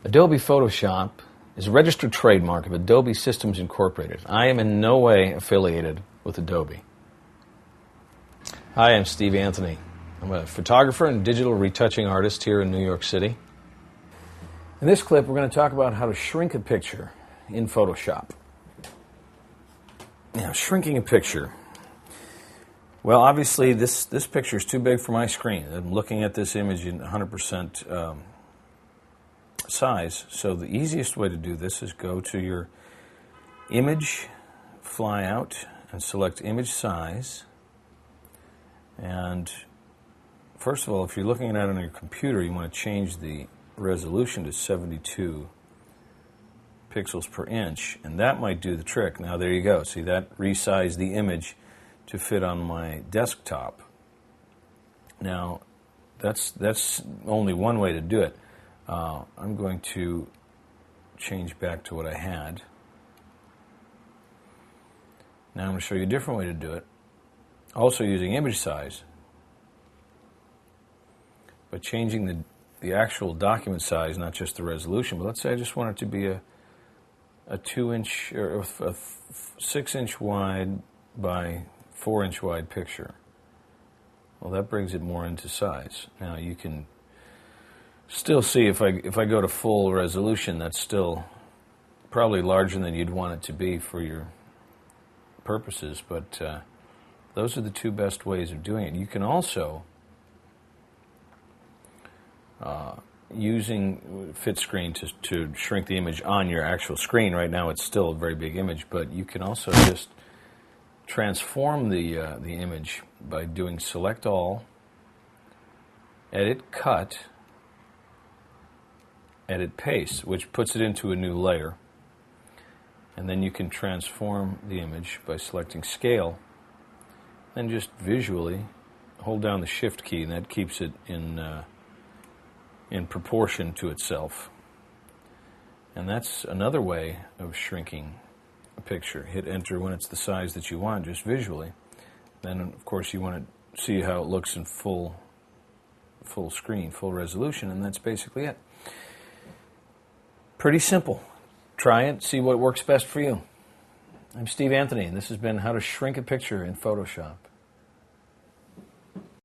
Adobe Photoshop is a registered trademark of Adobe Systems Incorporated. I am in no way affiliated with Adobe. Hi, I'm Steve Anthony. I'm a photographer and digital retouching artist here in New York City. In this clip, we're going to talk about how to shrink a picture in Photoshop. Now, shrinking a picture. Well, obviously, this picture is too big for my screen. I'm looking at this image in 100% size. So the easiest way to do this is go to your image, fly out, and select image size. And first of all, if you're looking at it on your computer, you want to change the resolution to 72 pixels per inch, and that might do the trick. Now there you go. See, that resized the image to fit on my desktop. Now that's only one way to do it. I'm going to change back to what I had. Now I'm going to show you a different way to do it, also using image size, but changing the actual document size, not just the resolution. But let's say I just want it to be a 2-inch or a 6-inch wide by 4-inch wide picture. Well, that brings it more into size. Now you can still see if I go to full resolution, that's still probably larger than you'd want it to be for your purposes, but those are the two best ways of doing it. You can also, using fit screen to shrink the image on your actual screen. Right now it's still a very big image, but you can also just transform the image by doing select all, edit cut, edit paste, which puts it into a new layer. And then you can transform the image by selecting scale, and just visually hold down the shift key, and that keeps it in proportion to itself. And that's another way of shrinking a picture. Hit enter when it's the size that you want, just visually. Then of course you want to see how it looks in full screen, full resolution, and that's basically it. Pretty simple. Try it, see what works best for you. I'm Steve Anthony, and this has been How to Shrink a Picture in Photoshop.